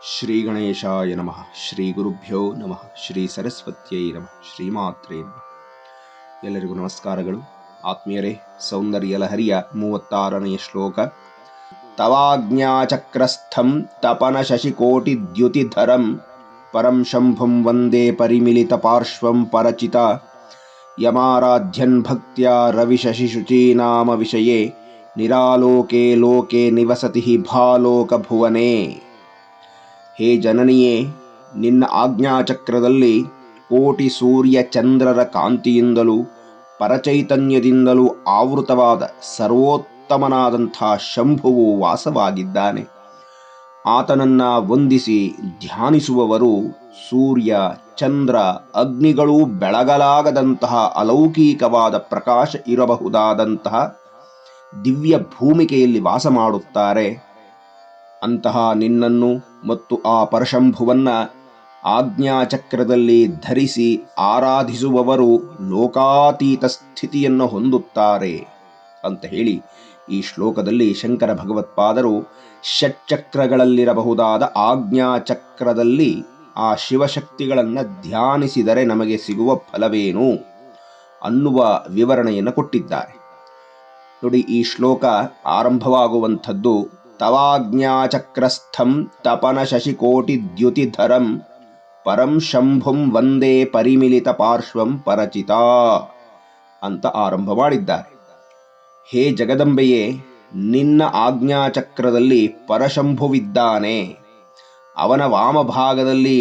ಶ್ರೀ ಗಣೇಶಾಯ ನಮಃ. ಶ್ರೀ ಗುರುಭ್ಯೋ ನಮಃ. ಶ್ರೀ ಸರಸ್ವತ್ಯೈ ನಮಃ. ಶ್ರೀಮಾತ್ರೇ ನಮಃ. ಎಲ್ಲರಿಗೂ ನಮಸ್ಕಾರಗಳು. ಆತ್ಮೀಯರೇ, ಸೌಂದರ್ಯ ಲಹರಿಯ 36ನೇ ಶ್ಲೋಕ. ತವಾಜ್ಞಾಚಕ್ರಸ್ಥಂ ತಪನ ಶಶಿಕೋಟಿದ್ಯುತಿಧರಂ ಪರಂ ಶಂಭುಂ ವಂದೇ ಪರಿಮಿಲಿತ ಪಾರ್ಶ್ವಂ ಪರಚಿತ ಯಮಾರಾಧ್ಯನ್ ಭಕ್ತ್ಯಾ ರವಿಶಶಿಶುಚೀನಾಮ ವಿಷಯೇ ನಿರಾಲೋಕೆ ಲೋಕೆ ನಿವಸತಿ ಭಾಲೋಕ ಭುವನೇ. ಹೇ ಜನನಿಯೇ, ನಿನ್ನ ಆಜ್ಞಾಚಕ್ರದಲ್ಲಿ ಕೋಟಿ ಸೂರ್ಯ ಚಂದ್ರರ ಕಾಂತಿಯಿಂದಲೂ ಪರಚೈತನ್ಯದಿಂದಲೂ ಆವೃತವಾದ ಸರ್ವೋತ್ತಮನಾದಂಥ ಶಂಭುವು ವಾಸವಾಗಿದ್ದಾನೆ. ಆತನನ್ನ ವಂದಿಸಿ ಧ್ಯಾನಿಸುವವರು ಸೂರ್ಯ, ಚಂದ್ರ, ಅಗ್ನಿಗಳೂ ಬೆಳಗಲಾಗದಂತಹ ಅಲೌಕಿಕವಾದ ಪ್ರಕಾಶ ಇರಬಹುದಾದಂತಹ ದಿವ್ಯ ಭೂಮಿಕೆಯಲ್ಲಿ ವಾಸ ಮಾಡುತ್ತಾರೆ. ಅಂತಹ ನಿನ್ನನ್ನು ಮತ್ತು ಆ ಪರಶಂಭುವನ್ನ ಆಜ್ಞಾಚಕ್ರದಲ್ಲಿ ಧರಿಸಿ ಆರಾಧಿಸುವವರು ಲೋಕಾತೀತ ಸ್ಥಿತಿಯನ್ನು ಹೊಂದುತ್ತಾರೆ ಅಂತ ಹೇಳಿ ಈ ಶ್ಲೋಕದಲ್ಲಿ ಶಂಕರ ಭಗವತ್ಪಾದರು ಷಟ್ಚಕ್ರಗಳಲ್ಲಿರಬಹುದಾದ ಆಜ್ಞಾಚಕ್ರದಲ್ಲಿ ಆ ಶಿವಶಕ್ತಿಗಳನ್ನು ಧ್ಯಾನಿಸಿದರೆ ನಮಗೆ ಸಿಗುವ ಫಲವೇನು ಅನ್ನುವ ವಿವರಣೆಯನ್ನು ಕೊಟ್ಟಿದ್ದಾರೆ. ನೋಡಿ, ಈ ಶ್ಲೋಕ ಆರಂಭವಾಗುವಂಥದ್ದು ತವಾಜ್ಞಾಚಕ್ರಸ್ಥಂ ತಪನ ಶಶಿಕೋಟಿದ್ಯುತಿಧರಂ ಪರಂ ಶಂಭುಂ ವಂದೇ ಪರಿಮಿಲಿತ ಪಾರ್ಶ್ವಂ ಪರಚಿತ ಅಂತ ಆರಂಭ ಮಾಡಿದ್ದಾರೆ. ಹೇ ಜಗದಂಬೆಯೇ, ನಿನ್ನ ಆಜ್ಞಾಚಕ್ರದಲ್ಲಿ ಪರಶಂಭುವಿದ್ದಾನೆ. ಅವನ ವಾಮಭಾಗದಲ್ಲಿ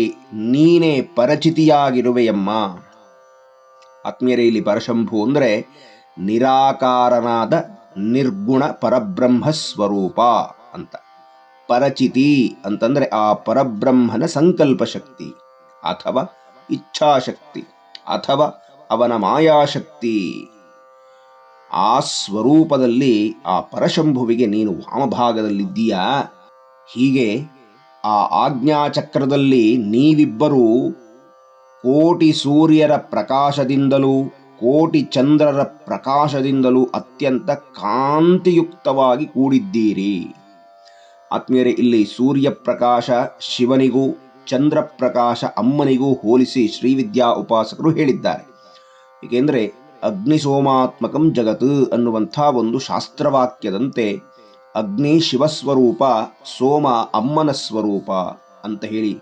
ನೀನೇ ಪರಚಿತಿಯಾಗಿರುವೆಯಮ್ಮ. ಆತ್ಮೀಯರೇ, ಇಲ್ಲಿ ಪರಶಂಭು ಅಂದರೆ ನಿರಾಕಾರನಾದ ನಿರ್ಗುಣ ಪರಬ್ರಹ್ಮ ಸ್ವರೂಪ ಅಂತ. ಪರಚಿತಿ ಅಂತಂದ್ರೆ ಆ ಪರಬ್ರಹ್ಮನ ಸಂಕಲ್ಪ ಶಕ್ತಿ ಅಥವಾ ಇಚ್ಛಾಶಕ್ತಿ ಅಥವಾ ಅವನ ಮಾಯಾಶಕ್ತಿ. ಆ ಸ್ವರೂಪದಲ್ಲಿ ಆ ಪರಶಂಭುವಿಗೆ ನೀನು ವಾಮಭಾಗದಲ್ಲಿದ್ದೀಯಾ. ಹೀಗೆ ಆ ಆಜ್ಞಾಚಕ್ರದಲ್ಲಿ ನೀವಿಬ್ಬರೂ ಕೋಟಿ ಸೂರ್ಯರ ಪ್ರಕಾಶದಿಂದಲೂ ಕೋಟಿ ಚಂದ್ರರ ಪ್ರಕಾಶದಿಂದಲೂ ಅತ್ಯಂತ ಕಾಂತಿಯುಕ್ತವಾಗಿ ಕೂಡಿದ್ದೀರಿ. ಆತ್ಮೀಯರೇ, ಇಲ್ಲಿ ಸೂರ್ಯ ಪ್ರಕಾಶ ಶಿವನಿಗೂ ಚಂದ್ರ ಪ್ರಕಾಶ ಅಮ್ಮನಿಗೂ ಹೋಲಿಸಿ ಶ್ರೀವಿದ್ಯಾ ಉಪಾಸಕರು ಹೇಳಿದ್ದಾರೆ. ಏಕೆಂದರೆ ಅಗ್ನಿಸೋಮಾತ್ಮಕಂ ಜಗತ್ ಅನ್ನುವಂಥ ಒಂದು ಶಾಸ್ತ್ರವಾಕ್ಯದಂತೆ ಅಗ್ನಿ ಶಿವಸ್ವರೂಪ, ಸೋಮ ಅಮ್ಮನ ಸ್ವರೂಪ ಅಂತ ಹೇಳಿ,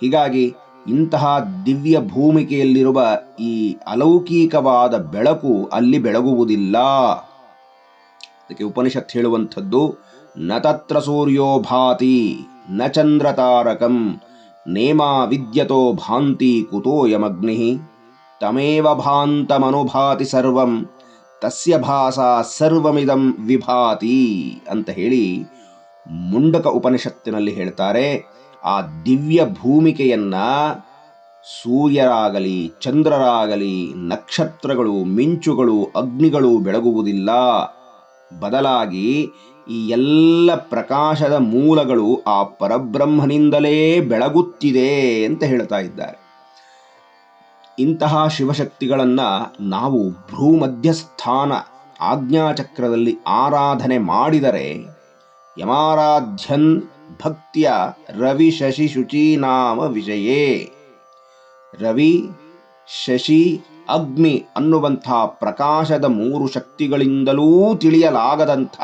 ಹೀಗಾಗಿ ಇಂತಹ ದಿವ್ಯ ಭೂಮಿಕೆಯಲ್ಲಿರುವ ಈ ಅಲೌಕಿಕವಾದ ಬೆಳಕು ಅಲ್ಲಿ ಬೆಳಗುವುದಿಲ್ಲ. ಅದಕ್ಕೆ ಉಪನಿಷತ್ ಹೇಳುವಂಥದ್ದು ನ ತತ್ರ ಸೂರ್ಯೋ ಭಾತಿ ನ ಚಂದ್ರ ತಾರಕಂ ನೇಮ ವಿದ್ಯತೋ ಭಾಂತಿ ಕುತೋಯಮಗ್ನಿ ತಮೇವ ಭಾಂತಮನುಭಾತಿ ಸರ್ವಂ ತಸ್ಯ ಭಾಸಾ ಸರ್ವಮಿದಂ ವಿಭಾತಿ ಅಂತ ಹೇಳಿ ಮುಂಡಕ ಉಪನಿಷತ್ತಿನಲ್ಲಿ ಹೇಳ್ತಾರೆ. ಆ ದಿವ್ಯ ಭೂಮಿಕೆಯನ್ನ ಸೂರ್ಯರಾಗಲಿ ಚಂದ್ರರಾಗಲಿ ನಕ್ಷತ್ರಗಳು, ಮಿಂಚುಗಳು, ಅಗ್ನಿಗಳು ಬೆಳಗುವುದಿಲ್ಲ. ಬದಲಾಗಿ ಈ ಎಲ್ಲ ಪ್ರಕಾಶದ ಮೂಲಗಳು ಆ ಪರಬ್ರಹ್ಮನಿಂದಲೇ ಬೆಳಗುತ್ತಿದೆ ಅಂತ ಹೇಳ್ತಾ ಇದ್ದಾರೆ. ಇಂತಹ ಶಿವಶಕ್ತಿಗಳನ್ನ ನಾವು ಭ್ರೂಮಧ್ಯಸ್ಥಾನ ಆಜ್ಞಾಚಕ್ರದಲ್ಲಿ ಆರಾಧನೆ ಮಾಡಿದರೆ ಯಮಾರಾಧ್ಯನ್ ಭಕ್ತಿಯ ರವಿ ಶಶಿ ಶುಚೀನಾಮ ವಿಷಯೇ. ರವಿ, ಶಶಿ, ಅಗ್ನಿ ಅನ್ನುವಂಥ ಪ್ರಕಾಶದ 3 ಶಕ್ತಿಗಳಿಂದಲೂ ತಿಳಿಯಲಾಗದಂಥ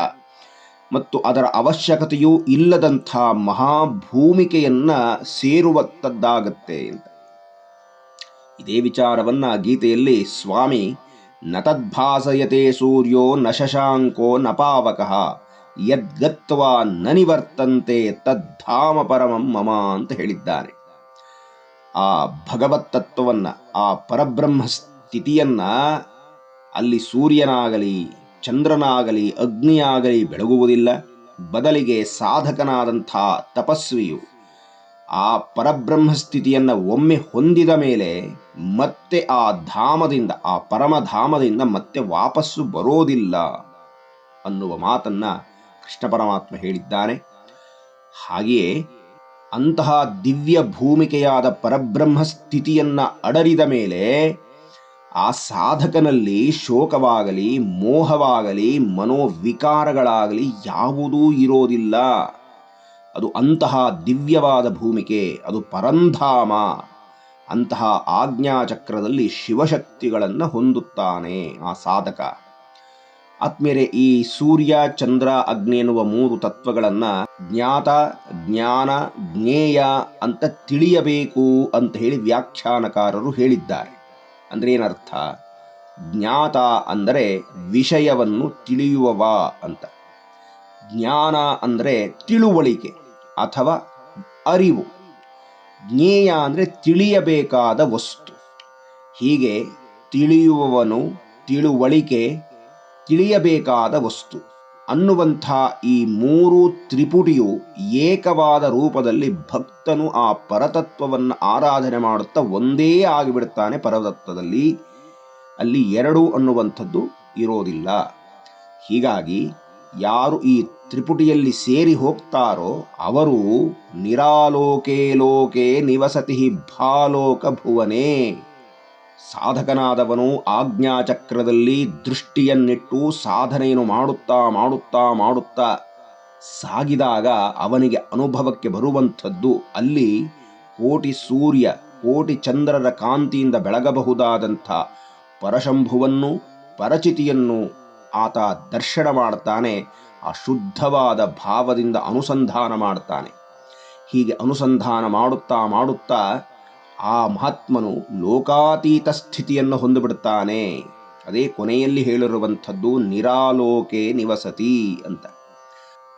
ಮತ್ತು ಅದರ ಅವಶ್ಯಕತೆಯೂ ಇಲ್ಲದಂಥ ಮಹಾಭೂಮಿಕೆಯನ್ನ ಸೇರುವಂಥದ್ದಾಗತ್ತೆ ಅಂತ. ಇದೇ ವಿಚಾರವನ್ನ ಗೀತೆಯಲ್ಲಿ ಸ್ವಾಮಿ ನ ತದ್ಭಾಸಯತೆ ಸೂರ್ಯೋ ನ ಶಶಾಂಕೋ ನ ಪಾವಕಃ ಯದ್ಗತ್ವಾ ನ ನಿವರ್ತಂತೆ ತದ್ಧಾಮ ಪರಮಂ ಮಮ ಅಂತ ಹೇಳಿದ್ದಾನೆ. ಆ ಭಗವತ್ ತತ್ವವನ್ನ, ಆ ಪರಬ್ರಹ್ಮ ಸ್ಥಿತಿಯನ್ನ ಅಲ್ಲಿ ಸೂರ್ಯನಾಗಲಿ ಚಂದ್ರನಾಗಲಿ ಅಗ್ನಿಯಾಗಲಿ ಬೆಳಗುವುದಿಲ್ಲ. ಬದಲಿಗೆ ಸಾಧಕನಾದಂಥ ತಪಸ್ವಿಯು ಆ ಪರಬ್ರಹ್ಮ ಸ್ಥಿತಿಯನ್ನ ಒಮ್ಮೆ ಹೊಂದಿದ ಮೇಲೆ ಮತ್ತೆ ಆ ಧಾಮದಿಂದ, ಆ ಪರಮಧಾಮದಿಂದ ಮತ್ತೆ ವಾಪಸ್ಸು ಬರೋದಿಲ್ಲ ಅನ್ನುವ ಮಾತನ್ನ ಕೃಷ್ಣ ಪರಮಾತ್ಮ ಹೇಳಿದ್ದಾನೆ. ಹಾಗೆಯೇ ಅಂತಹ ದಿವ್ಯ ಭೂಮಿಕೆಯಾದ ಪರಬ್ರಹ್ಮ ಸ್ಥಿತಿಯನ್ನ ಅಡರಿದ ಮೇಲೆ ಆ ಸಾಧಕನಲ್ಲಿ ಶೋಕವಾಗಲಿ ಮೋಹವಾಗಲಿ ಮನೋವಿಕಾರಗಳಾಗಲಿ ಯಾವುದೂ ಇರೋದಿಲ್ಲ. ಅದು ಅಂತಹ ದಿವ್ಯವಾದ ಭೂಮಿಕೆ, ಅದು ಪರಂಧಾಮ. ಅಂತಹ ಆಜ್ಞಾಚಕ್ರದಲ್ಲಿ ಶಿವಶಕ್ತಿಗಳನ್ನು ಹೊಂದುತ್ತಾನೆ ಆ ಸಾಧಕ. ಆತ್ಮೇಲೆ ಈ ಸೂರ್ಯ, ಚಂದ್ರ, ಅಗ್ನಿ ಎನ್ನುವ 3 ತತ್ವಗಳನ್ನು ಜ್ಞಾತ, ಜ್ಞಾನ, ಜ್ಞೇಯ ಅಂತ ತಿಳಿಯಬೇಕು ಅಂತ ಹೇಳಿ ವ್ಯಾಖ್ಯಾನಕಾರರು ಹೇಳಿದ್ದಾರೆ. ಅಂದರೆ ಏನರ್ಥ? ಜ್ಞಾತ ಅಂದರೆ ವಿಷಯವನ್ನು ತಿಳಿಯುವವ ಅಂತ, ಜ್ಞಾನ ಅಂದರೆ ತಿಳುವಳಿಕೆ ಅಥವಾ ಅರಿವು, ಜ್ಞೇಯ ಅಂದರೆ ತಿಳಿಯಬೇಕಾದ ವಸ್ತು. ಹೀಗೆ ತಿಳಿಯುವವನು, ತಿಳುವಳಿಕೆ, ತಿಳಿಯಬೇಕಾದ ವಸ್ತು ಅನ್ನುವಂಥ ಈ 3 ತ್ರಿಪುಟಿಯು ಏಕವಾದ ರೂಪದಲ್ಲಿ ಭಕ್ತನು ಆ ಪರತತ್ವವನ್ನು ಆರಾಧನೆ ಮಾಡುತ್ತಾ ಒಂದೇ ಆಗಿಬಿಡುತ್ತಾನೆ ಪರತತ್ವದಲ್ಲಿ. ಅಲ್ಲಿ 2 ಅನ್ನುವಂಥದ್ದು ಇರೋದಿಲ್ಲ. ಹೀಗಾಗಿ ಯಾರು ಈ ತ್ರಿಪುಟಿಯಲ್ಲಿ ಸೇರಿ ಹೋಗ್ತಾರೋ ಅವರು ನಿರಾಲೋಕೆ ಲೋಕೆ ನಿವಸತಿ ಭಾಲೋಕ ಭುವನೇ. ಸಾಧಕನಾದವನು ಆಜ್ಞಾಚಕ್ರದಲ್ಲಿ ದೃಷ್ಟಿಯನ್ನಿಟ್ಟು ಸಾಧನೆಯನ್ನು ಮಾಡುತ್ತಾ ಮಾಡುತ್ತಾ ಮಾಡುತ್ತಾ ಸಾಗಿದಾಗ ಅವನಿಗೆ ಅನುಭವಕ್ಕೆ ಬರುವಂಥದ್ದು ಅಲ್ಲಿ ಕೋಟಿ ಸೂರ್ಯ, ಕೋಟಿ ಚಂದ್ರರ ಕಾಂತಿಯಿಂದ ಬೆಳಗಬಹುದಾದಂಥ ಪರಶಂಭುವನ್ನು, ಪರಚಿತಿಯನ್ನು ಆತ ದರ್ಶನ ಮಾಡ್ತಾನೆ. ಆ ಶುದ್ಧವಾದ ಭಾವದಿಂದ ಅನುಸಂಧಾನ ಮಾಡ್ತಾನೆ. ಹೀಗೆ ಅನುಸಂಧಾನ ಮಾಡುತ್ತಾ ಮಾಡುತ್ತಾ ಆ ಮಹಾತ್ಮನು ಲೋಕಾತೀತ ಸ್ಥಿತಿಯನ್ನು ಹೊಂದಿಬಿಡ್ತಾನೆ. ಅದೇ ಕೊನೆಯಲ್ಲಿ ಹೇಳಿರುವಂಥದ್ದು ನಿರಾಲೋಕೆ ನಿವಸತಿ ಅಂತ.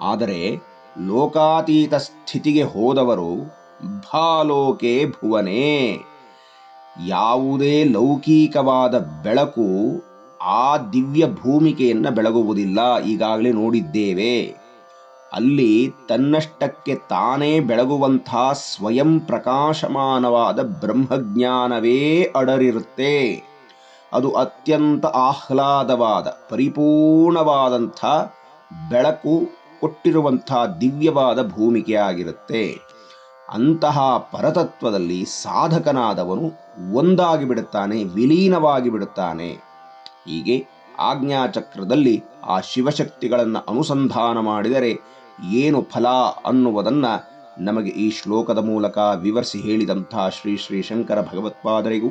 ಆದರೆ ಲೋಕಾತೀತ ಸ್ಥಿತಿಗೆ ಹೋದವರು ಭಾಲೋಕೆ ಭುವನೇ. ಯಾವುದೇ ಲೌಕಿಕವಾದ ಬೆಳಕು ಆ ದಿವ್ಯ ಭೂಮಿಕೆಯನ್ನು ಬೆಳಗುವುದಿಲ್ಲ. ಈಗಾಗಲೇ ನೋಡಿದ್ದೇವೆ. ಅಲ್ಲಿ ತನ್ನಷ್ಟಕ್ಕೆ ತಾನೇ ಬೆಳಗುವಂಥ ಸ್ವಯಂ ಪ್ರಕಾಶಮಾನವಾದ ಬ್ರಹ್ಮಜ್ಞಾನವೇ ಅಡರಿರುತ್ತೆ. ಅದು ಅತ್ಯಂತ ಆಹ್ಲಾದವಾದ ಪರಿಪೂರ್ಣವಾದಂಥ ಬೆಳಕು ಕೊಟ್ಟಿರುವಂಥ ದಿವ್ಯವಾದ ಭೂಮಿಕೆಯಾಗಿರುತ್ತೆ. ಅಂತಹ ಪರತತ್ವದಲ್ಲಿ ಸಾಧಕನಾದವನು ಒಂದಾಗಿ ಬಿಡುತ್ತಾನೆ, ವಿಲೀನವಾಗಿ ಬಿಡುತ್ತಾನೆ. ಹೀಗೆ ಆಜ್ಞಾಚಕ್ರದಲ್ಲಿ ಆ ಶಿವಶಕ್ತಿಗಳನ್ನು ಅನುಸಂಧಾನ ಮಾಡಿದರೆ ಏನು ಫಲ ಅನ್ನುವುದನ್ನು ನಮಗೆ ಈ ಶ್ಲೋಕದ ಮೂಲಕ ವಿವರಿಸಿ ಹೇಳಿದಂಥ ಶ್ರೀ ಶ್ರೀ ಶಂಕರ ಭಗವತ್ಪಾದರಿಗೂ,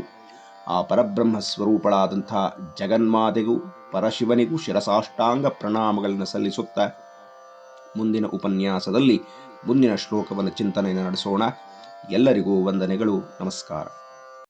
ಆ ಪರಬ್ರಹ್ಮ ಸ್ವರೂಪಳಾದಂಥ ಜಗನ್ಮಾತೆಗೂ, ಪರಶಿವನಿಗೂ ಶಿರಸಾಷ್ಟಾಂಗ ಪ್ರಣಾಮಗಳನ್ನು ಸಲ್ಲಿಸುತ್ತಾ ಮುಂದಿನ ಉಪನ್ಯಾಸದಲ್ಲಿ ಮುಂದಿನ ಶ್ಲೋಕವನ್ನು ಚಿಂತನೆಯನ್ನು ನಡೆಸೋಣ. ಎಲ್ಲರಿಗೂ ವಂದನೆಗಳು. ನಮಸ್ಕಾರ.